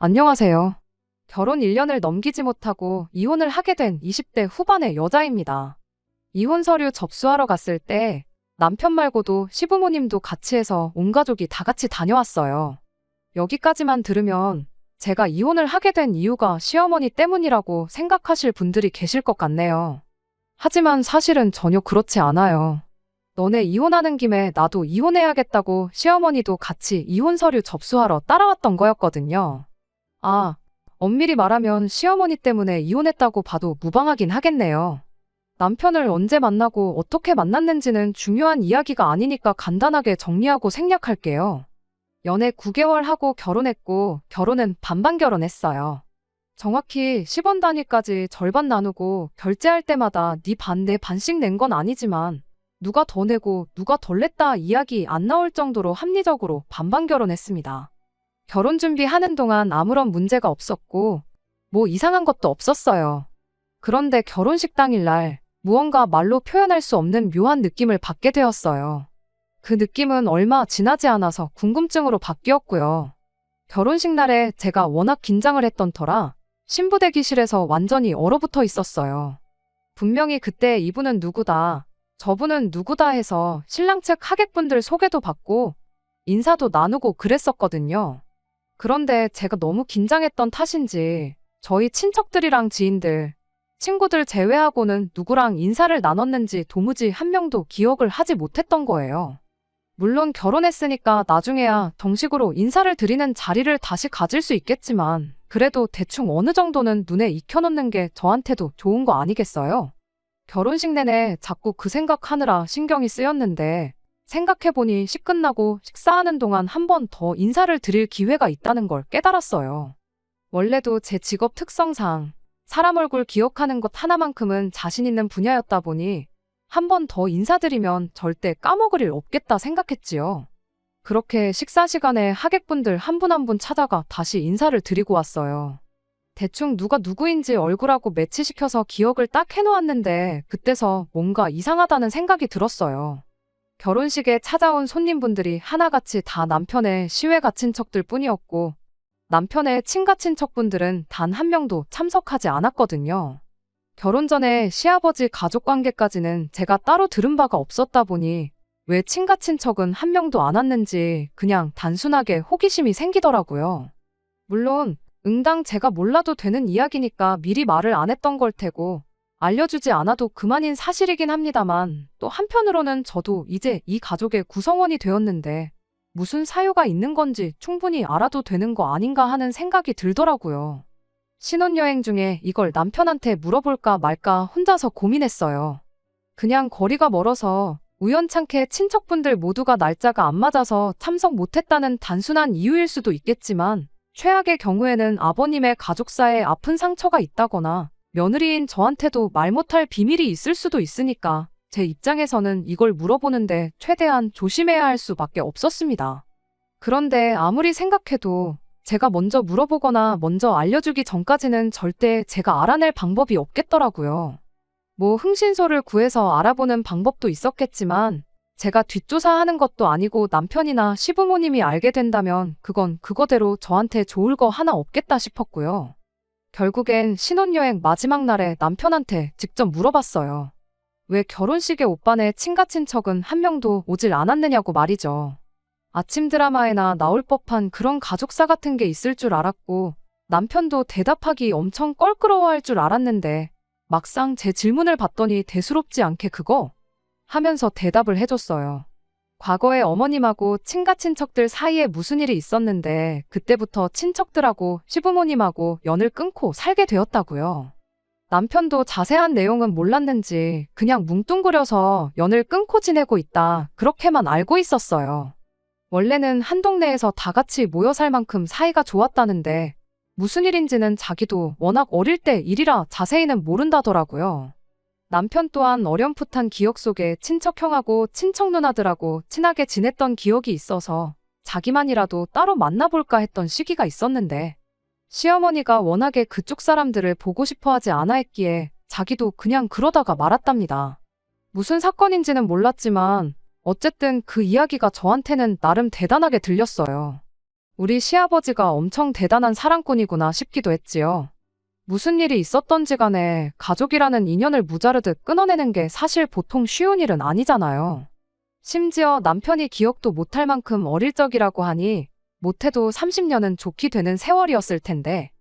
안녕하세요. 결혼 1년을 넘기지 못하고 이혼을 하게 된 20대 후반의 여자입니다. 이혼 서류 접수하러 갔을 때 남편 말고도 시부모님도 같이 해서 온 가족이 다 같이 다녀왔어요. 여기까지만 들으면 제가 이혼을 하게 된 이유가 시어머니 때문이라고 생각하실 분들이 계실 것 같네요. 하지만 사실은 전혀 그렇지 않아요. 너네 이혼하는 김에 나도 이혼해야겠다고 시어머니도 같이 이혼 서류 접수하러 따라왔던 거였거든요. 아, 엄밀히 말하면 시어머니 때문에 이혼했다고 봐도 무방하긴 하겠네요. 남편을 언제 만나고 어떻게 만났는지는 중요한 이야기가 아니니까 간단하게 정리하고 생략할게요. 연애 9개월 하고 결혼했고, 결혼은 반반 결혼했어요. 정확히 10원 단위까지 절반 나누고 결제할 때마다 네 반 내 반씩 낸 건 아니지만 누가 더 내고 누가 덜 냈다 이야기 안 나올 정도로 합리적으로 반반 결혼했습니다. 결혼 준비하는 동안 아무런 문제가 없었고 뭐 이상한 것도 없었어요. 그런데 결혼식 당일날 무언가 말로 표현할 수 없는 묘한 느낌을 받게 되었어요. 그 느낌은 얼마 지나지 않아서 궁금증으로 바뀌었고요. 결혼식 날에 제가 워낙 긴장을 했던 터라 신부 대기실에서 완전히 얼어붙어 있었어요. 분명히 그때 이분은 누구다, 저분은 누구다 해서 신랑 측 하객분들 소개도 받고 인사도 나누고 그랬었거든요. 그런데 제가 너무 긴장했던 탓인지 저희 친척들이랑 지인들, 친구들 제외하고는 누구랑 인사를 나눴는지 도무지 한 명도 기억을 하지 못했던 거예요. 물론 결혼했으니까 나중에야 정식으로 인사를 드리는 자리를 다시 가질 수 있겠지만 그래도 대충 어느 정도는 눈에 익혀놓는 게 저한테도 좋은 거 아니겠어요? 결혼식 내내 자꾸 그 생각하느라 신경이 쓰였는데 생각해보니 식 끝나고 식사하는 동안 한 번 더 인사를 드릴 기회가 있다는 걸 깨달았어요. 원래도 제 직업 특성상 사람 얼굴 기억하는 것 하나만큼은 자신 있는 분야였다 보니 한 번 더 인사드리면 절대 까먹을 일 없겠다 생각했지요. 그렇게 식사 시간에 하객분들 한 분 한 분 찾아가 다시 인사를 드리고 왔어요. 대충 누가 누구인지 얼굴하고 매치시켜서 기억을 딱 해놓았는데 그때서 뭔가 이상하다는 생각이 들었어요. 결혼식에 찾아온 손님분들이 하나같이 다 남편의 시외가 친척들 뿐이었고 남편의 친가 친척분들은 단 한 명도 참석하지 않았거든요. 결혼 전에 시아버지 가족관계까지는 제가 따로 들은 바가 없었다 보니 왜 친가 친척은 한 명도 안 왔는지 그냥 단순하게 호기심이 생기더라고요. 물론 응당 제가 몰라도 되는 이야기니까 미리 말을 안 했던 걸 테고 알려주지 않아도 그만인 사실이긴 합니다만 또 한편으로는 저도 이제 이 가족의 구성원이 되었는데 무슨 사유가 있는 건지 충분히 알아도 되는 거 아닌가 하는 생각이 들더라고요. 신혼여행 중에 이걸 남편한테 물어볼까 말까 혼자서 고민했어요. 그냥 거리가 멀어서 우연찮게 친척분들 모두가 날짜가 안 맞아서 참석 못했다는 단순한 이유일 수도 있겠지만 최악의 경우에는 아버님의 가족사에 아픈 상처가 있다거나 며느리인 저한테도 말 못할 비밀이 있을 수도 있으니까 제 입장에서는 이걸 물어보는데 최대한 조심해야 할 수밖에 없었습니다. 그런데 아무리 생각해도 제가 먼저 물어보거나 먼저 알려주기 전까지는 절대 제가 알아낼 방법이 없겠더라고요. 뭐 흥신소를 구해서 알아보는 방법도 있었겠지만 제가 뒷조사하는 것도 아니고 남편이나 시부모님이 알게 된다면 그건 그거대로 저한테 좋을 거 하나 없겠다 싶었고요. 결국엔 신혼여행 마지막 날에 남편한테 직접 물어봤어요. 왜 결혼식에 오빠네 친가친척은 한 명도 오질 않았느냐고 말이죠. 아침 드라마에나 나올 법한 그런 가족사 같은 게 있을 줄 알았고 남편도 대답하기 엄청 껄끄러워할 줄 알았는데 막상 제 질문을 받더니 대수롭지 않게 그거? 하면서 대답을 해줬어요. 과거에 어머님하고 친가친척들 사이에 무슨 일이 있었는데 그때부터 친척들하고 시부모님하고 연을 끊고 살게 되었다고요. 남편도 자세한 내용은 몰랐는지 그냥 뭉뚱그려서 연을 끊고 지내고 있다 그렇게만 알고 있었어요. 원래는 한 동네에서 다 같이 모여 살 만큼 사이가 좋았다는데 무슨 일인지는 자기도 워낙 어릴 때 일이라 자세히는 모른다더라고요. 남편 또한 어렴풋한 기억 속에 친척 형하고 친척 누나들하고 친하게 지냈던 기억이 있어서 자기만이라도 따로 만나볼까 했던 시기가 있었는데 시어머니가 워낙에 그쪽 사람들을 보고 싶어 하지 않아 했기에 자기도 그냥 그러다가 말았답니다. 무슨 사건인지는 몰랐지만 어쨌든 그 이야기가 저한테는 나름 대단하게 들렸어요. 우리 시아버지가 엄청 대단한 사랑꾼이구나 싶기도 했지요. 무슨 일이 있었던지 간에 가족이라는 인연을 무자르듯 끊어내는 게 사실 보통 쉬운 일은 아니잖아요. 심지어 남편이 기억도 못할 만큼 어릴 적이라고 하니 못해도 30년은 좋게 되는 세월이었을 텐데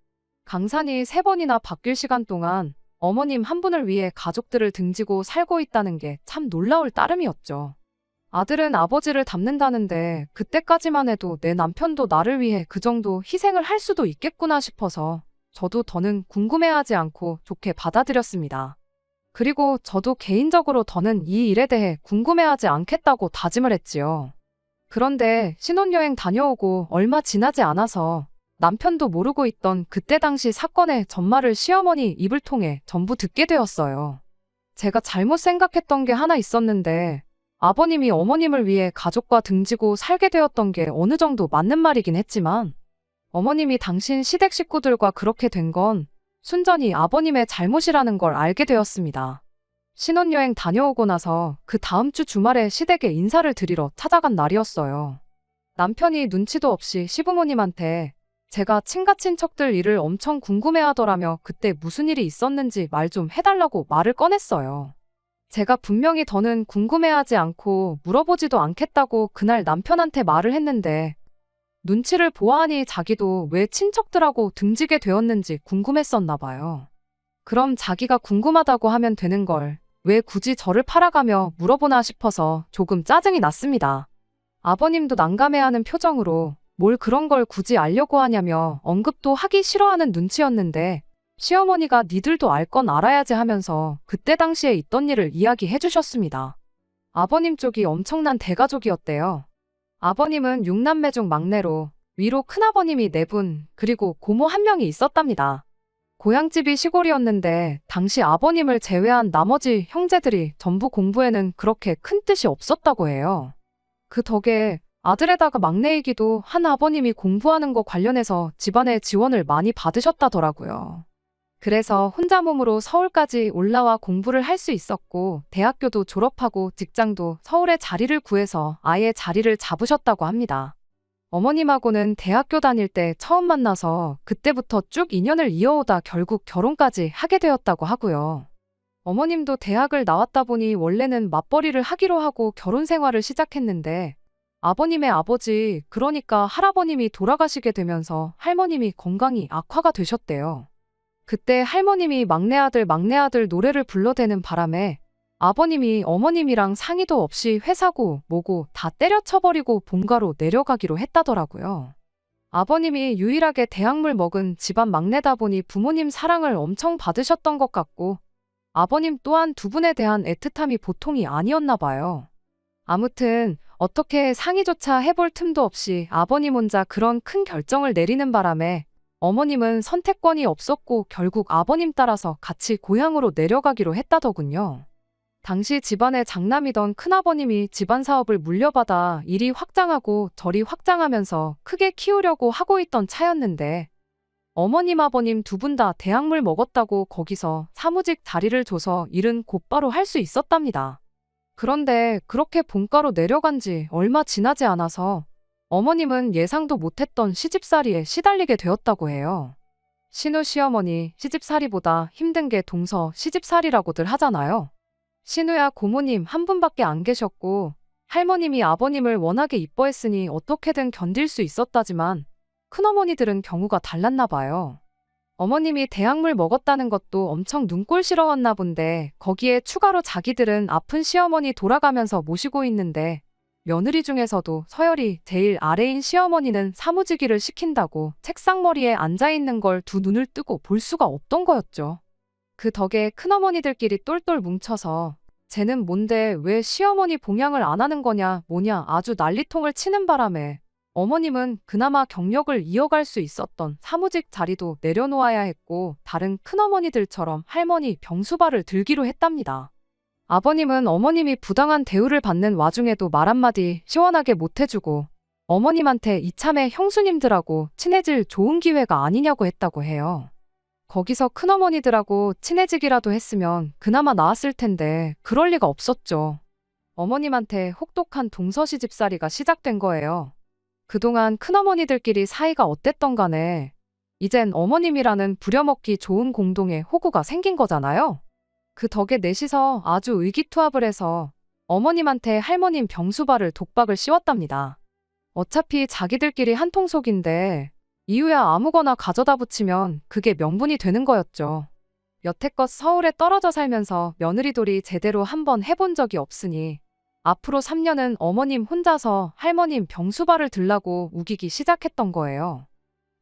강산이 3번이나 바뀔 시간 동안 어머님 한 분을 위해 가족들을 등지고 살고 있다는 게 참 놀라울 따름이었죠. 아들은 아버지를 닮는다는데 그때까지만 해도 내 남편도 나를 위해 그 정도 희생을 할 수도 있겠구나 싶어서 저도 더는 궁금해하지 않고 좋게 받아들였습니다. 그리고 저도 개인적으로 더는 이 일에 대해 궁금해하지 않겠다고 다짐을 했지요. 그런데 신혼여행 다녀오고 얼마 지나지 않아서 남편도 모르고 있던 그때 당시 사건의 전말을 시어머니 입을 통해 전부 듣게 되었어요. 제가 잘못 생각했던 게 하나 있었는데 아버님이 어머님을 위해 가족과 등지고 살게 되었던 게 어느 정도 맞는 말이긴 했지만 어머님이 당신 시댁 식구들과 그렇게 된 건 순전히 아버님의 잘못이라는 걸 알게 되었습니다. 신혼여행 다녀오고 나서 그 다음 주 주말에 시댁에 인사를 드리러 찾아간 날이었어요. 남편이 눈치도 없이 시부모님한테 제가 친가친척들 일을 엄청 궁금해하더라며 그때 무슨 일이 있었는지 말 좀 해달라고 말을 꺼냈어요. 제가 분명히 더는 궁금해하지 않고 물어보지도 않겠다고 그날 남편한테 말을 했는데 눈치를 보아하니 자기도 왜 친척들하고 등지게 되었는지 궁금했었나 봐요. 그럼 자기가 궁금하다고 하면 되는 걸 왜 굳이 저를 팔아가며 물어보나 싶어서 조금 짜증이 났습니다. 아버님도 난감해하는 표정으로 뭘 그런 걸 굳이 알려고 하냐며 언급도 하기 싫어하는 눈치였는데 시어머니가 니들도 알 건 알아야지 하면서 그때 당시에 있던 일을 이야기해 주셨습니다. 아버님 쪽이 엄청난 대가족이었대요. 아버님은 6남매 중 막내로 위로 큰아버님이 4분 그리고 고모 1명이 있었답니다. 고향집이 시골이었는데 당시 아버님을 제외한 나머지 형제들이 전부 공부에는 그렇게 큰 뜻이 없었다고 해요. 그 덕에 아들에다가 막내이기도 한 아버님이 공부하는 거 관련해서 집안의 지원을 많이 받으셨다더라고요. 그래서 혼자 몸으로 서울까지 올라와 공부를 할 수 있었고 대학교도 졸업하고 직장도 서울에 자리를 구해서 아예 자리를 잡으셨다고 합니다. 어머님하고는 대학교 다닐 때 처음 만나서 그때부터 쭉 인연을 이어오다 결국 결혼까지 하게 되었다고 하고요. 어머님도 대학을 나왔다 보니 원래는 맞벌이를 하기로 하고 결혼 생활을 시작했는데 아버님의 아버지 그러니까 할아버님이 돌아가시게 되면서 할머님이 건강이 악화가 되셨대요. 그때 할머님이 막내 아들 노래를 불러대는 바람에 아버님이 어머님이랑 상의도 없이 회사고 뭐고 다 때려쳐버리고 본가로 내려가기로 했다더라고요. 아버님이 유일하게 대학물 먹은 집안 막내다 보니 부모님 사랑을 엄청 받으셨던 것 같고 아버님 또한 두 분에 대한 애틋함이 보통이 아니었나 봐요. 아무튼 어떻게 상의조차 해볼 틈도 없이 아버님 혼자 그런 큰 결정을 내리는 바람에 어머님은 선택권이 없었고 결국 아버님 따라서 같이 고향으로 내려가기로 했다더군요. 당시 집안의 장남이던 큰아버님이 집안 사업을 물려받아 일이 확장하고 절이 확장하면서 크게 키우려고 하고 있던 차였는데 어머님 아버님 두 분 다 대학물 먹었다고 거기서 사무직 자리를 줘서 일은 곧바로 할 수 있었답니다. 그런데 그렇게 본가로 내려간 지 얼마 지나지 않아서 어머님은 예상도 못했던 시집살이에 시달리게 되었다고 해요. 신우 시어머니 시집살이보다 힘든 게 동서 시집살이라고들 하잖아요. 신우야 고모님 한 분밖에 안 계셨고 할머님이 아버님을 워낙에 이뻐했으니 어떻게든 견딜 수 있었다지만 큰어머니들은 경우가 달랐나 봐요. 어머님이 대학물 먹었다는 것도 엄청 눈꼴시러웠나 본데 거기에 추가로 자기들은 아픈 시어머니 돌아가면서 모시고 있는데 며느리 중에서도 서열이 제일 아래인 시어머니는 사무직일을 시킨다고 책상머리에 앉아있는 걸 두 눈을 뜨고 볼 수가 없던 거였죠. 그 덕에 큰어머니들끼리 똘똘 뭉쳐서 쟤는 뭔데 왜 시어머니 봉양을 안 하는 거냐 뭐냐 아주 난리통을 치는 바람에 어머님은 그나마 경력을 이어갈 수 있었던 사무직 자리도 내려놓아야 했고 다른 큰어머니들처럼 할머니 병수발을 들기로 했답니다. 아버님은 어머님이 부당한 대우를 받는 와중에도 말 한마디 시원하게 못해주고 어머님한테 이참에 형수님들하고 친해질 좋은 기회가 아니냐고 했다고 해요. 거기서 큰어머니들하고 친해지기라도 했으면 그나마 나았을 텐데 그럴 리가 없었죠. 어머님한테 혹독한 동서시집살이가 시작된 거예요. 그동안 큰어머니들끼리 사이가 어땠던 간에 이젠 어머님이라는 부려먹기 좋은 공동의 호구가 생긴 거잖아요. 그 덕에 넷이서 아주 의기투합을 해서 어머님한테 할머님 병수발을 독박을 씌웠답니다. 어차피 자기들끼리 한통속인데 이유야 아무거나 가져다 붙이면 그게 명분이 되는 거였죠. 여태껏 서울에 떨어져 살면서 며느리돌이 제대로 한번 해본 적이 없으니 앞으로 3년은 어머님 혼자서 할머님 병수발을 들라고 우기기 시작했던 거예요.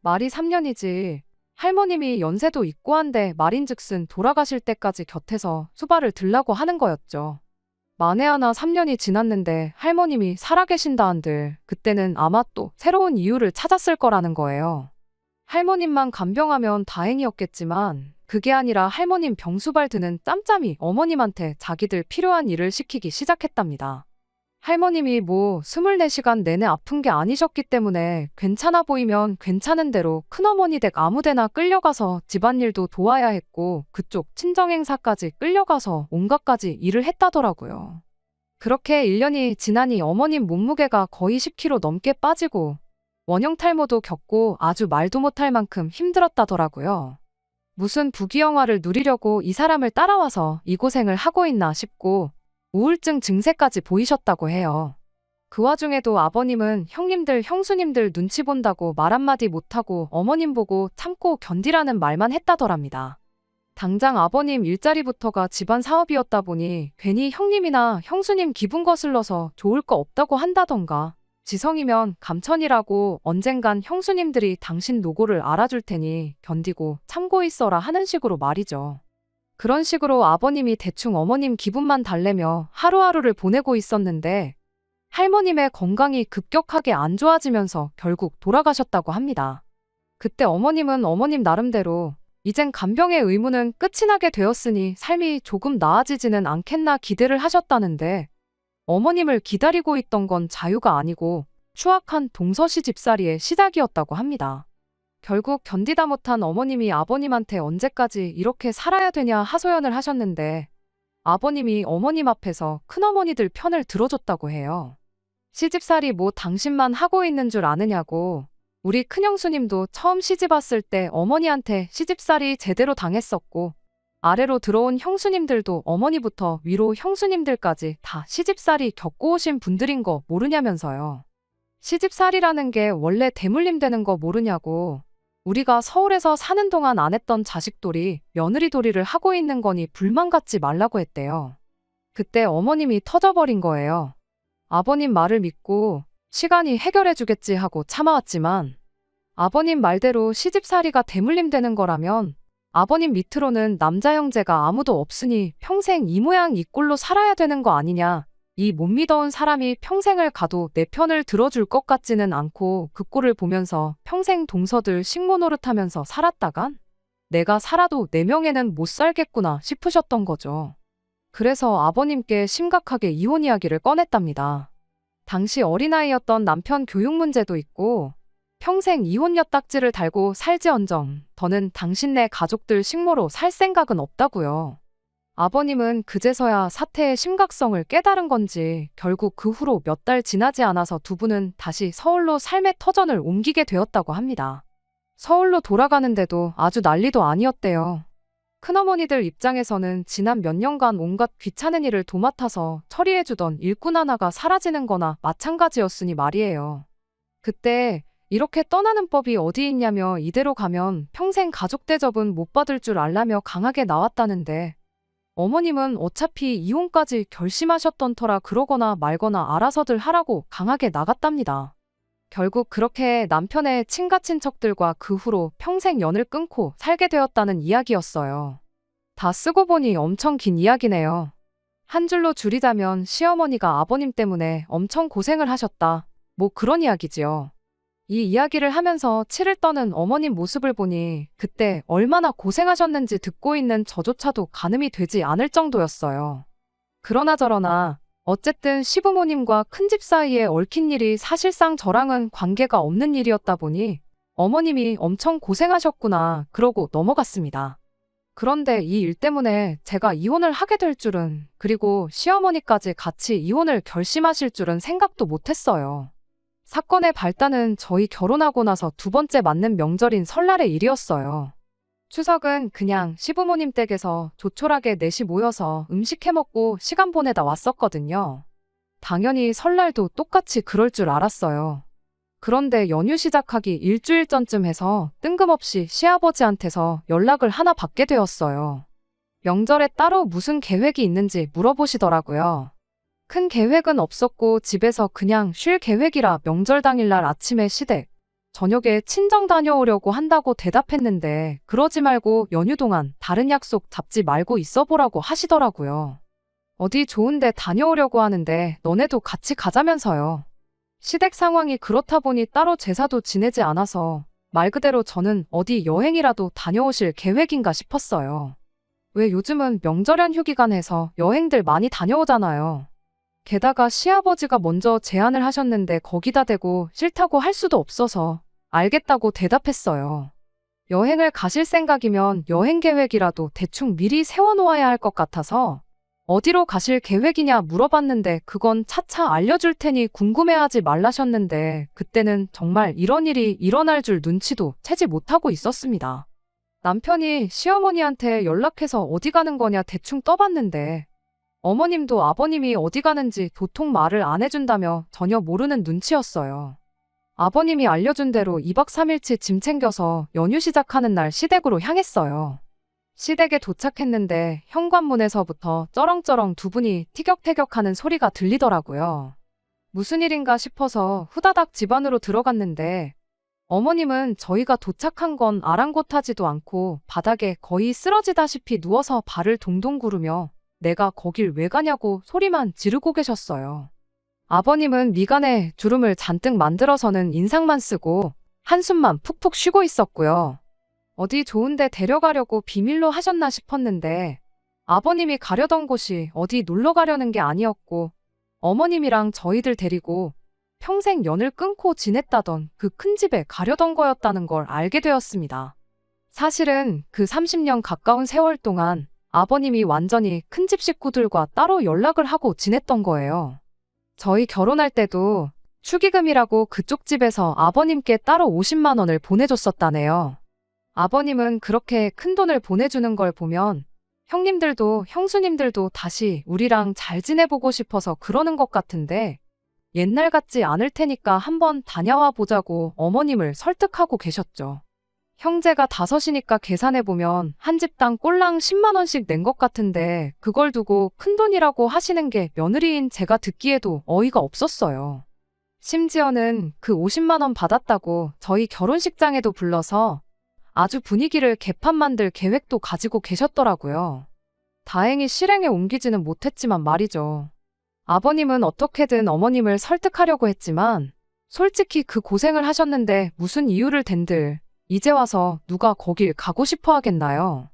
말이 3년이지 할머님이 연세도 있고 한데 말인즉슨 돌아가실 때까지 곁에서 수발을 들라고 하는 거였죠. 만에 하나 3년이 지났는데 할머님이 살아계신다 한들 그때는 아마 또 새로운 이유를 찾았을 거라는 거예요. 할머님만 간병하면 다행이었겠지만 그게 아니라 할머님 병수발 드는 짬짬이 어머님한테 자기들 필요한 일을 시키기 시작했답니다. 할머님이 뭐 24시간 내내 아픈 게 아니셨기 때문에 괜찮아 보이면 괜찮은 대로 큰어머니 댁 아무데나 끌려가서 집안일도 도와야 했고 그쪽 친정행사까지 끌려가서 온갖가지 일을 했다더라고요. 그렇게 1년이 지나니 어머님 몸무게가 거의 10kg 넘게 빠지고 원형 탈모도 겪고 아주 말도 못할 만큼 힘들었다더라고요. 무슨 부귀영화를 누리려고 이 사람을 따라와서 이 고생을 하고 있나 싶고 우울증 증세까지 보이셨다고 해요. 그 와중에도 아버님은 형님들, 형수님들 눈치 본다고 말 한마디 못하고 어머님 보고 참고 견디라는 말만 했다더랍니다. 당장 아버님 일자리부터가 집안 사업이었다 보니 괜히 형님이나 형수님 기분 거슬러서 좋을 거 없다고 한다던가 지성이면 감천이라고 언젠간 형수님들이 당신 노고를 알아줄 테니 견디고 참고 있어라 하는 식으로 말이죠. 그런 식으로 아버님이 대충 어머님 기분만 달래며 하루하루를 보내고 있었는데 할머님의 건강이 급격하게 안 좋아지면서 결국 돌아가셨다고 합니다. 그때 어머님은 어머님 나름대로 이젠 간병의 의무는 끝이 나게 되었으니 삶이 조금 나아지지는 않겠나 기대를 하셨다는데 어머님을 기다리고 있던 건 자유가 아니고 추악한 동서시집살이의 시작이었다고 합니다. 결국 견디다 못한 어머님이 아버님한테 언제까지 이렇게 살아야 되냐 하소연을 하셨는데 아버님이 어머님 앞에서 큰어머니들 편을 들어줬다고 해요. 시집살이 뭐 당신만 하고 있는 줄 아느냐고 우리 큰형수님도 처음 시집 왔을 때 어머니한테 시집살이 제대로 당했었고 아래로 들어온 형수님들도 어머니부터 위로 형수님들까지 다 시집살이 겪고 오신 분들인 거 모르냐면서요. 시집살이라는 게 원래 대물림 되는 거 모르냐고 우리가 서울에서 사는 동안 안 했던 자식돌이 며느리돌이를 하고 있는 거니 불만 갖지 말라고 했대요. 그때 어머님이 터져버린 거예요. 아버님 말을 믿고 시간이 해결해주겠지 하고 참아왔지만 아버님 말대로 시집살이가 대물림 되는 거라면 아버님 밑으로는 남자 형제가 아무도 없으니 평생 이 모양 이 꼴로 살아야 되는 거 아니냐. 이 못 믿어온 사람이 평생을 가도 내 편을 들어줄 것 같지는 않고 그 꼴을 보면서 평생 동서들 식모 노릇하면서 살았다간 내가 살아도 내 명예는 못 살겠구나 싶으셨던 거죠. 그래서 아버님께 심각하게 이혼 이야기를 꺼냈답니다. 당시 어린아이였던 남편 교육 문제도 있고 평생 이혼 엿딱지를 달고 살지언정 더는 당신네 가족들 식모로 살 생각은 없다고요. 아버님은 그제서야 사태의 심각성을 깨달은 건지 결국 그 후로 몇 달 지나지 않아서 두 분은 다시 서울로 삶의 터전을 옮기게 되었다고 합니다. 서울로 돌아가는데도 아주 난리도 아니었대요. 큰어머니들 입장에서는 지난 몇 년간 온갖 귀찮은 일을 도맡아서 처리해주던 일꾼 하나가 사라지는 거나 마찬가지였으니 말이에요. 그때 이렇게 떠나는 법이 어디 있냐며 이대로 가면 평생 가족 대접은 못 받을 줄 알라며 강하게 나왔다는데 어머님은 어차피 이혼까지 결심하셨던 터라 그러거나 말거나 알아서들 하라고 강하게 나갔답니다. 결국 그렇게 남편의 친가친척들과 그 후로 평생 연을 끊고 살게 되었다는 이야기였어요. 다 쓰고 보니 엄청 긴 이야기네요. 한 줄로 줄이자면 시어머니가 아버님 때문에 엄청 고생을 하셨다. 뭐 그런 이야기지요. 이 이야기를 하면서 치를 떠는 어머님 모습을 보니 그때 얼마나 고생하셨는지 듣고 있는 저조차도 가늠이 되지 않을 정도였어요. 그러나 저러나 어쨌든 시부모님과 큰집 사이에 얽힌 일이 사실상 저랑은 관계가 없는 일이었다 보니 어머님이 엄청 고생하셨구나 그러고 넘어갔습니다. 그런데 이 일 때문에 제가 이혼을 하게 될 줄은 그리고 시어머니까지 같이 이혼을 결심하실 줄은 생각도 못했어요. 사건의 발단은 저희 결혼하고 나서 두 번째 맞는 명절인 설날의 일이었어요. 추석은 그냥 시부모님 댁에서 조촐하게 넷이 모여서 음식 해먹고 시간 보내다 왔었거든요. 당연히 설날도 똑같이 그럴 줄 알았어요. 그런데 연휴 시작하기 일주일 전쯤 해서 뜬금없이 시아버지한테서 연락을 하나 받게 되었어요. 명절에 따로 무슨 계획이 있는지 물어보시더라고요. 큰 계획은 없었고 집에서 그냥 쉴 계획이라 명절 당일날 아침에 시댁, 저녁에 친정 다녀오려고 한다고 대답했는데 그러지 말고 연휴 동안 다른 약속 잡지 말고 있어보라고 하시더라고요. 어디 좋은데 다녀오려고 하는데 너네도 같이 가자면서요. 시댁 상황이 그렇다 보니 따로 제사도 지내지 않아서 말 그대로 저는 어디 여행이라도 다녀오실 계획인가 싶었어요. 왜 요즘은 명절 연휴 기간에서 여행들 많이 다녀오잖아요. 게다가 시아버지가 먼저 제안을 하셨는데 거기다 대고 싫다고 할 수도 없어서 알겠다고 대답했어요. 여행을 가실 생각이면 여행 계획이라도 대충 미리 세워놓아야 할 것 같아서 어디로 가실 계획이냐 물어봤는데 그건 차차 알려줄 테니 궁금해하지 말라셨는데 그때는 정말 이런 일이 일어날 줄 눈치도 채지 못하고 있었습니다. 남편이 시어머니한테 연락해서 어디 가는 거냐 대충 떠봤는데 어머님도 아버님이 어디 가는지 도통 말을 안 해준다며 전혀 모르는 눈치였어요. 아버님이 알려준 대로 2박 3일치 짐 챙겨서 연휴 시작하는 날 시댁으로 향했어요. 시댁에 도착했는데 현관문에서부터 쩌렁쩌렁 두 분이 티격태격하는 소리가 들리더라고요. 무슨 일인가 싶어서 후다닥 집 안으로 들어갔는데 어머님은 저희가 도착한 건 아랑곳하지도 않고 바닥에 거의 쓰러지다시피 누워서 발을 동동 구르며 내가 거길 왜 가냐고 소리만 지르고 계셨어요. 아버님은 미간에 주름을 잔뜩 만들어서는 인상만 쓰고 한숨만 푹푹 쉬고 있었고요. 어디 좋은데 데려가려고 비밀로 하셨나 싶었는데 아버님이 가려던 곳이 어디 놀러 가려는 게 아니었고 어머님이랑 저희들 데리고 평생 연을 끊고 지냈다던 그 큰 집에 가려던 거였다는 걸 알게 되었습니다. 사실은 그 30년 가까운 세월 동안 아버님이 완전히 큰집 식구들과 따로 연락을 하고 지냈던 거예요. 저희 결혼할 때도 축의금이라고 그쪽 집에서 아버님께 따로 50만 원을 보내줬었다네요. 아버님은 그렇게 큰 돈을 보내주는 걸 보면 형님들도 형수님들도 다시 우리랑 잘 지내보고 싶어서 그러는 것 같은데 옛날 같지 않을 테니까 한번 다녀와 보자고 어머님을 설득하고 계셨죠. 형제가 5이니까 계산해보면 한 집당 꼴랑 10만 원씩 낸 것 같은데 그걸 두고 큰돈이라고 하시는 게 며느리인 제가 듣기에도 어이가 없었어요. 심지어는 그 50만 원 받았다고 저희 결혼식장에도 불러서 아주 분위기를 개판 만들 계획도 가지고 계셨더라고요. 다행히 실행에 옮기지는 못했지만 말이죠. 아버님은 어떻게든 어머님을 설득하려고 했지만 솔직히 그 고생을 하셨는데 무슨 이유를 댄들 이제 와서 누가 거길 가고 싶어 하겠나요?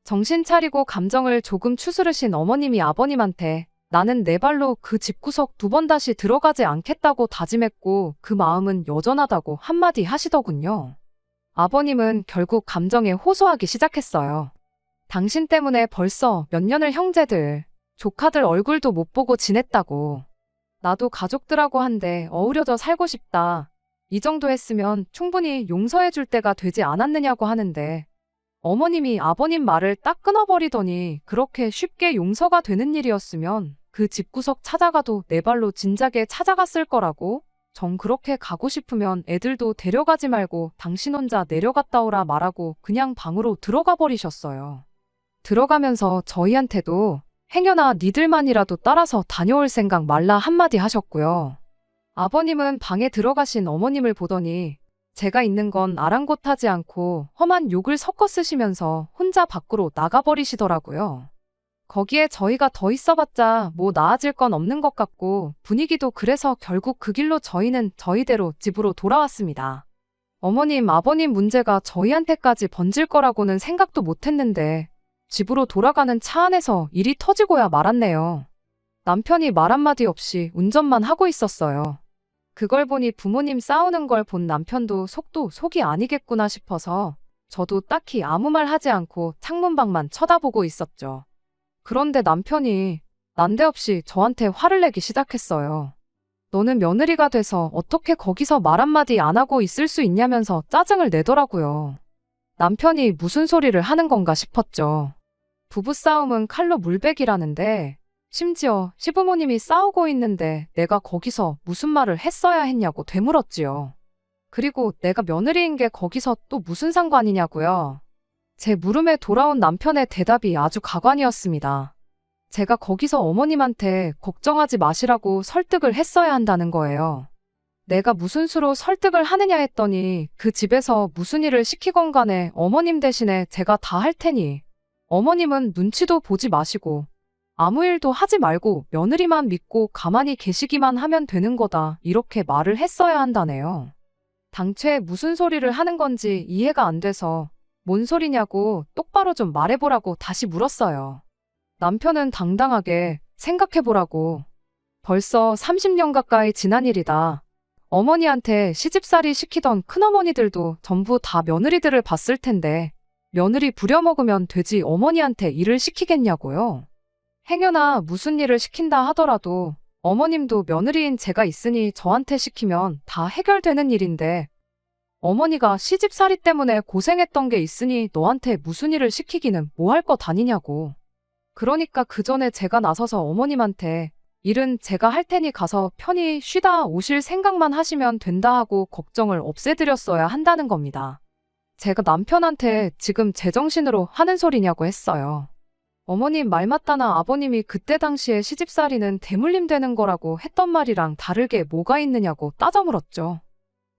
정신 차리고 감정을 조금 추스르신 어머님이 아버님한테 나는 내 발로 그 집구석 2번 다시 들어가지 않겠다고 다짐했고 그 마음은 여전하다고 한마디 하시더군요. 아버님은 결국 감정에 호소하기 시작했어요. 당신 때문에 벌써 몇 년을 형제들, 조카들 얼굴도 못 보고 지냈다고. 나도 가족들하고 한데 어우러져 살고 싶다. 이 정도 했으면 충분히 용서해 줄 때가 되지 않았느냐고 하는데 어머님이 아버님 말을 딱 끊어버리더니 그렇게 쉽게 용서가 되는 일이었으면 그 집구석 찾아가도 내 발로 진작에 찾아갔을 거라고? 정 그렇게 가고 싶으면 애들도 데려가지 말고 당신 혼자 내려갔다 오라 말하고 그냥 방으로 들어가 버리셨어요. 들어가면서 저희한테도 행여나 니들만이라도 따라서 다녀올 생각 말라 한마디 하셨고요. 아버님은 방에 들어가신 어머님을 보더니 제가 있는 건 아랑곳하지 않고 험한 욕을 섞어 쓰시면서 혼자 밖으로 나가버리시더라고요. 거기에 저희가 더 있어봤자 뭐 나아질 건 없는 것 같고 분위기도 그래서 결국 그 길로 저희는 저희대로 집으로 돌아왔습니다. 어머님, 아버님 문제가 저희한테까지 번질 거라고는 생각도 못했는데 집으로 돌아가는 차 안에서 일이 터지고야 말았네요. 남편이 말 한마디 없이 운전만 하고 있었어요. 그걸 보니 부모님 싸우는 걸 본 남편도 속도 속이 아니겠구나 싶어서 저도 딱히 아무 말 하지 않고 창문밖만 쳐다보고 있었죠. 그런데 남편이 난데없이 저한테 화를 내기 시작했어요. 너는 며느리가 돼서 어떻게 거기서 말 한마디 안 하고 있을 수 있냐면서 짜증을 내더라고요. 남편이 무슨 소리를 하는 건가 싶었죠. 부부싸움은 칼로 물베기라는데 심지어 시부모님이 싸우고 있는데 내가 거기서 무슨 말을 했어야 했냐고 되물었지요. 그리고 내가 며느리인 게 거기서 또 무슨 상관이냐고요. 제 물음에 돌아온 남편의 대답이 아주 가관이었습니다. 제가 거기서 어머님한테 걱정하지 마시라고 설득을 했어야 한다는 거예요. 내가 무슨 수로 설득을 하느냐 했더니 그 집에서 무슨 일을 시키건 간에 어머님 대신에 제가 다 할 테니 어머님은 눈치도 보지 마시고 아무 일도 하지 말고 며느리만 믿고 가만히 계시기만 하면 되는 거다 이렇게 말을 했어야 한다네요. 당최 무슨 소리를 하는 건지 이해가 안 돼서 뭔 소리냐고 똑바로 좀 말해보라고 다시 물었어요. 남편은 당당하게 생각해보라고. 벌써 30년 가까이 지난 일이다. 어머니한테 시집살이 시키던 큰어머니들도 전부 다 며느리들을 봤을 텐데 며느리 부려먹으면 되지 어머니한테 일을 시키겠냐고요. 행여나 무슨 일을 시킨다 하더라도 어머님도 며느리인 제가 있으니 저한테 시키면 다 해결되는 일인데 어머니가 시집살이 때문에 고생했던 게 있으니 너한테 무슨 일을 시키기는 뭐 할 것 아니냐고. 그러니까 그 전에 제가 나서서 어머님한테 일은 제가 할 테니 가서 편히 쉬다 오실 생각만 하시면 된다 하고 걱정을 없애드렸어야 한다는 겁니다. 제가 남편한테 지금 제정신으로 하는 소리냐고 했어요. 어머님 말 맞다나 아버님이 그때 당시에 시집살이는 대물림 되는 거라고 했던 말이랑 다르게 뭐가 있느냐고 따져 물었죠.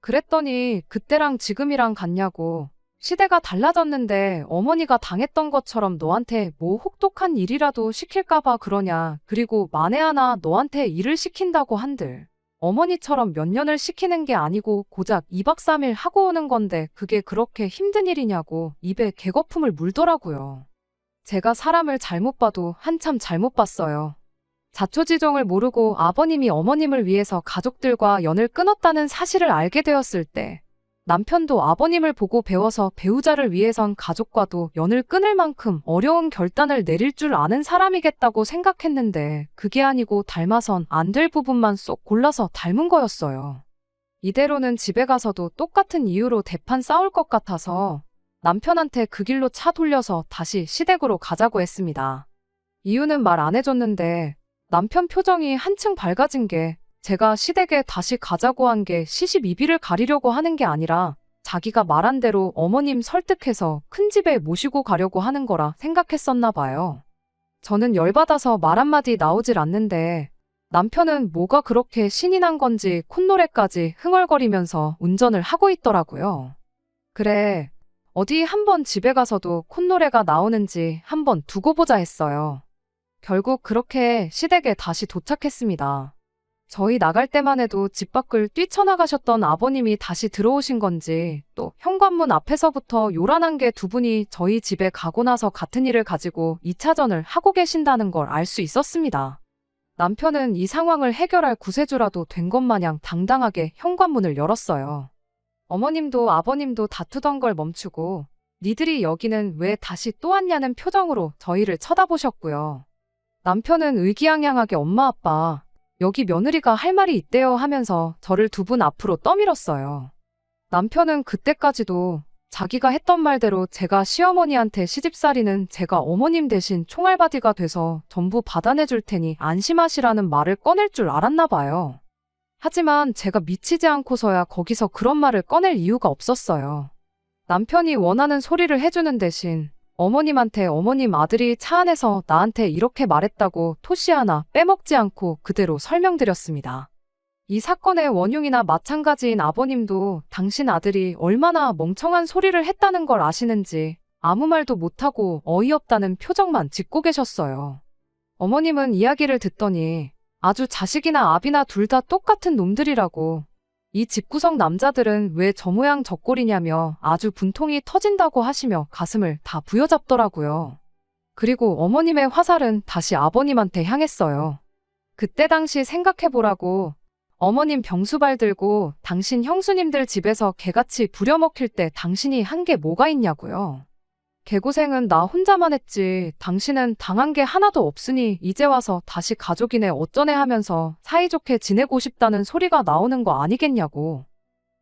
그랬더니 그때랑 지금이랑 같냐고. 시대가 달라졌는데 어머니가 당했던 것처럼 너한테 뭐 혹독한 일이라도 시킬까봐 그러냐. 그리고 만에 하나 너한테 일을 시킨다고 한들 어머니처럼 몇 년을 시키는 게 아니고 고작 2박 3일 하고 오는 건데 그게 그렇게 힘든 일이냐고 입에 개거품을 물더라고요. 제가 사람을 잘못 봐도 한참 잘못 봤어요. 자초지종을 모르고 아버님이 어머님을 위해서 가족들과 연을 끊었다는 사실을 알게 되었을 때 남편도 아버님을 보고 배워서 배우자를 위해선 가족과도 연을 끊을 만큼 어려운 결단을 내릴 줄 아는 사람이겠다고 생각했는데 그게 아니고 닮아선 안 될 부분만 쏙 골라서 닮은 거였어요. 이대로는 집에 가서도 똑같은 이유로 대판 싸울 것 같아서 남편한테 그 길로 차 돌려서 다시 시댁으로 가자고 했습니다. 이유는 말 안 해줬는데 남편 표정이 한층 밝아진 게 제가 시댁에 다시 가자고 한 게 시시비비를 가리려고 하는 게 아니라 자기가 말한 대로 어머님 설득해서 큰 집에 모시고 가려고 하는 거라 생각했었나 봐요. 저는 열받아서 말 한마디 나오질 않는데 남편은 뭐가 그렇게 신이 난 건지 콧노래까지 흥얼거리면서 운전을 하고 있더라고요. 그래, 어디 한번 집에 가서도 콧노래가 나오는지 한번 두고 보자 했어요. 결국 그렇게 시댁에 다시 도착했습니다. 저희 나갈 때만 해도 집 밖을 뛰쳐나가셨던 아버님이 다시 들어오신 건지 또 현관문 앞에서부터 요란한 게 두 분이 저희 집에 가고 나서 같은 일을 가지고 2차전을 하고 계신다는 걸 알 수 있었습니다. 남편은 이 상황을 해결할 구세주라도 된 것 마냥 당당하게 현관문을 열었어요. 어머님도 아버님도 다투던 걸 멈추고 니들이 여기는 왜 다시 또 왔냐는 표정으로 저희를 쳐다보셨고요. 남편은 의기양양하게 엄마 아빠 여기 며느리가 할 말이 있대요 하면서 저를 두 분 앞으로 떠밀었어요. 남편은 그때까지도 자기가 했던 말대로 제가 시어머니한테 시집살이는 제가 어머님 대신 총알바디가 돼서 전부 받아내줄 테니 안심하시라는 말을 꺼낼 줄 알았나 봐요. 하지만 제가 미치지 않고서야 거기서 그런 말을 꺼낼 이유가 없었어요. 남편이 원하는 소리를 해주는 대신 어머님한테 어머님 아들이 차 안에서 나한테 이렇게 말했다고 토시 하나 빼먹지 않고 그대로 설명드렸습니다. 이 사건의 원흉이나 마찬가지인 아버님도 당신 아들이 얼마나 멍청한 소리를 했다는 걸 아시는지 아무 말도 못하고 어이없다는 표정만 짓고 계셨어요. 어머님은 이야기를 듣더니 아주 자식이나 아비나 둘 다 똑같은 놈들이라고 이 집구석 남자들은 왜 저 모양 저 꼴이냐며 아주 분통이 터진다고 하시며 가슴을 다 부여잡더라고요. 그리고 어머님의 화살은 다시 아버님한테 향했어요. 그때 당시 생각해보라고 어머님 병수발 들고 당신 형수님들 집에서 개같이 부려먹힐 때 당신이 한 게 뭐가 있냐고요. 개고생은 나 혼자만 했지. 당신은 당한 게 하나도 없으니 이제 와서 다시 가족이네 어쩌네 하면서 사이좋게 지내고 싶다는 소리가 나오는 거 아니겠냐고.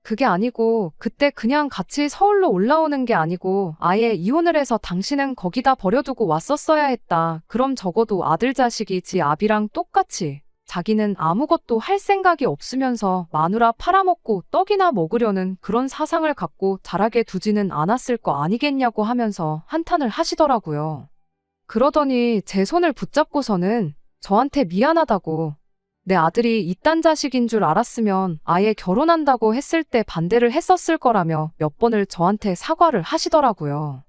그게 아니고 그때 그냥 같이 서울로 올라오는 게 아니고 아예 이혼을 해서 당신은 거기다 버려두고 왔었어야 했다. 그럼 적어도 아들 자식이 지 아비랑 똑같이 자기는 아무것도 할 생각이 없으면서 마누라 팔아먹고 떡이나 먹으려는 그런 사상을 갖고 자라게 두지는 않았을 거 아니겠냐고 하면서 한탄을 하시더라고요. 그러더니 제 손을 붙잡고서는 저한테 미안하다고, 내 아들이 이딴 자식인 줄 알았으면 아예 결혼한다고 했을 때 반대를 했었을 거라며 몇 번을 저한테 사과를 하시더라고요.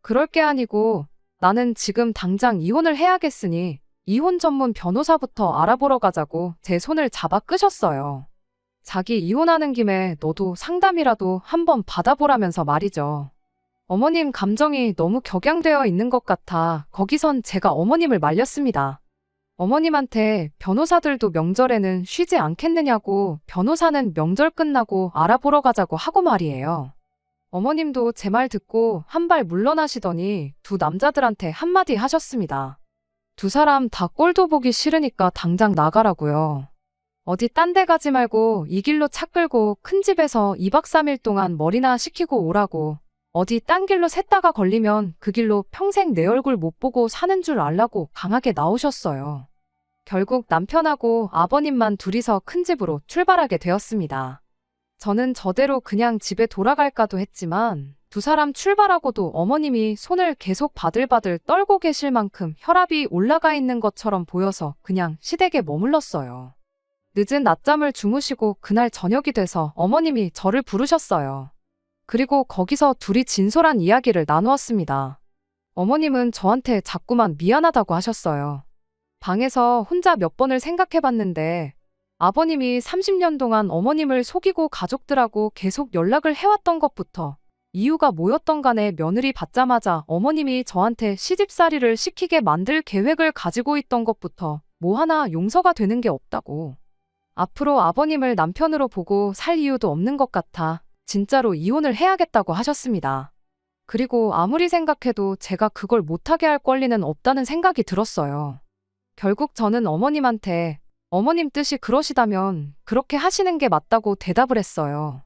그럴 게 아니고 나는 지금 당장 이혼을 해야겠으니 이혼 전문 변호사부터 알아보러 가자고 제 손을 잡아 끄셨어요. 자기 이혼하는 김에 너도 상담이라도 한번 받아보라면서 말이죠. 어머님 감정이 너무 격양되어 있는 것 같아 거기선 제가 어머님을 말렸습니다. 어머님한테 변호사들도 명절에는 쉬지 않겠느냐고 변호사는 명절 끝나고 알아보러 가자고 하고 말이에요. 어머님도 제 말 듣고 한 발 물러나시더니 두 남자들한테 한마디 하셨습니다. 두 사람 다 꼴도 보기 싫으니까 당장 나가라고요. 어디 딴 데 가지 말고 이 길로 차 끌고 큰 집에서 2박 3일 동안 머리나 식히고 오라고. 어디 딴 길로 샜다가 걸리면 그 길로 평생 내 얼굴 못 보고 사는 줄 알라고 강하게 나오셨어요. 결국 남편하고 아버님만 둘이서 큰 집으로 출발하게 되었습니다. 저는 저대로 그냥 집에 돌아갈까도 했지만 두 사람 출발하고도 어머님이 손을 계속 바들바들 떨고 계실 만큼 혈압이 올라가 있는 것처럼 보여서 그냥 시댁에 머물렀어요. 늦은 낮잠을 주무시고 그날 저녁이 돼서 어머님이 저를 부르셨어요. 그리고 거기서 둘이 진솔한 이야기를 나누었습니다. 어머님은 저한테 자꾸만 미안하다고 하셨어요. 방에서 혼자 몇 번을 생각해봤는데 아버님이 30년 동안 어머님을 속이고 가족들하고 계속 연락을 해왔던 것부터 이유가 뭐였던 간에 며느리 받자마자 어머님이 저한테 시집살이를 시키게 만들 계획을 가지고 있던 것부터 뭐 하나 용서가 되는 게 없다고. 앞으로 아버님을 남편으로 보고 살 이유도 없는 것 같아 진짜로 이혼을 해야겠다고 하셨습니다. 그리고 아무리 생각해도 제가 그걸 못하게 할 권리는 없다는 생각이 들었어요. 결국 저는 어머님한테 어머님 뜻이 그러시다면 그렇게 하시는 게 맞다고 대답을 했어요.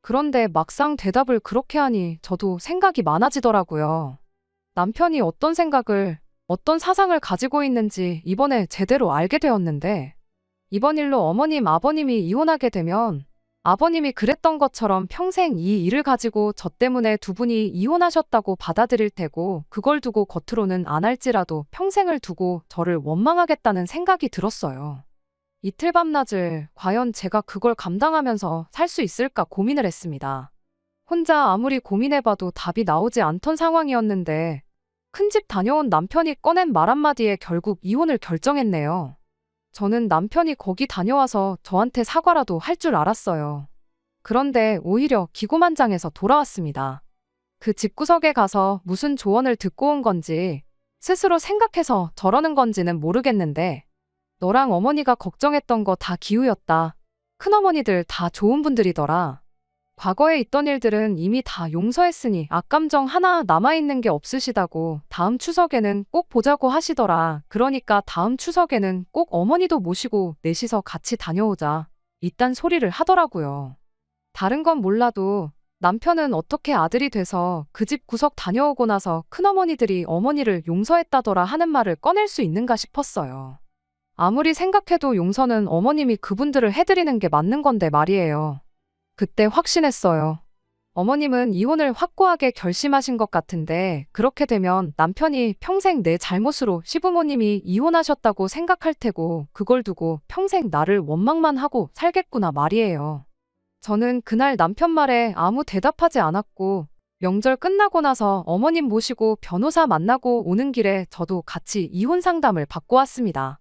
그런데 막상 대답을 그렇게 하니 저도 생각이 많아지더라고요. 남편이 어떤 생각을, 어떤 사상을 가지고 있는지 이번에 제대로 알게 되었는데 이번 일로 어머님, 아버님이 이혼하게 되면 아버님이 그랬던 것처럼 평생 이 일을 가지고 저 때문에 두 분이 이혼하셨다고 받아들일 테고 그걸 두고 겉으로는 안 할지라도 평생을 두고 저를 원망하겠다는 생각이 들었어요. 이틀 밤낮을 과연 제가 그걸 감당하면서 살 수 있을까 고민을 했습니다. 혼자 아무리 고민해봐도 답이 나오지 않던 상황이었는데 큰 집 다녀온 남편이 꺼낸 말 한마디에 결국 이혼을 결정했네요. 저는 남편이 거기 다녀와서 저한테 사과라도 할 줄 알았어요. 그런데 오히려 기고만장해서 돌아왔습니다. 그 집구석에 가서 무슨 조언을 듣고 온 건지 스스로 생각해서 저러는 건지는 모르겠는데 너랑 어머니가 걱정했던 거 다 기우였다. 큰어머니들 다 좋은 분들이더라. 과거에 있던 일들은 이미 다 용서했으니 악감정 하나 남아있는 게 없으시다고 다음 추석에는 꼭 보자고 하시더라. 그러니까 다음 추석에는 꼭 어머니도 모시고 넷이서 같이 다녀오자. 이딴 소리를 하더라고요. 다른 건 몰라도 남편은 어떻게 아들이 돼서 그 집 구석 다녀오고 나서 큰어머니들이 어머니를 용서했다더라 하는 말을 꺼낼 수 있는가 싶었어요. 아무리 생각해도 용서는 어머님이 그분들을 해드리는 게 맞는 건데 말이에요. 그때 확신했어요. 어머님은 이혼을 확고하게 결심하신 것 같은데 그렇게 되면 남편이 평생 내 잘못으로 시부모님이 이혼하셨다고 생각할 테고 그걸 두고 평생 나를 원망만 하고 살겠구나 말이에요. 저는 그날 남편 말에 아무 대답하지 않았고 명절 끝나고 나서 어머님 모시고 변호사 만나고 오는 길에 저도 같이 이혼 상담을 받고 왔습니다.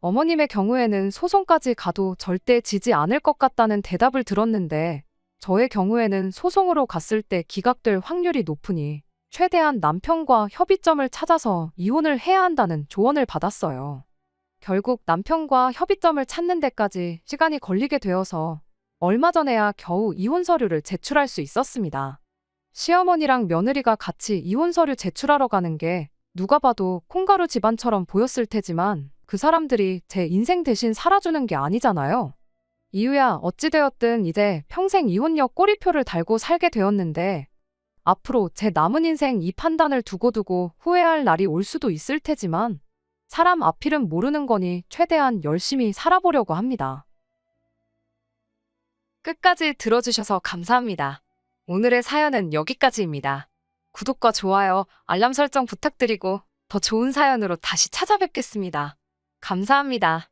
어머님의 경우에는 소송까지 가도 절대 지지 않을 것 같다는 대답을 들었는데 저의 경우에는 소송으로 갔을 때 기각될 확률이 높으니 최대한 남편과 협의점을 찾아서 이혼을 해야 한다는 조언을 받았어요. 결국 남편과 협의점을 찾는 데까지 시간이 걸리게 되어서 얼마 전에야 겨우 이혼 서류를 제출할 수 있었습니다. 시어머니랑 며느리가 같이 이혼 서류 제출하러 가는 게 누가 봐도 콩가루 집안처럼 보였을 테지만 그 사람들이 제 인생 대신 살아주는 게 아니잖아요. 이유야 어찌되었든 이제 평생 이혼녀 꼬리표를 달고 살게 되었는데 앞으로 제 남은 인생 이 판단을 두고두고 후회할 날이 올 수도 있을 테지만 사람 앞일은 모르는 거니 최대한 열심히 살아보려고 합니다. 끝까지 들어주셔서 감사합니다. 오늘의 사연은 여기까지입니다. 구독과 좋아요, 알람 설정 부탁드리고 더 좋은 사연으로 다시 찾아뵙겠습니다. 감사합니다.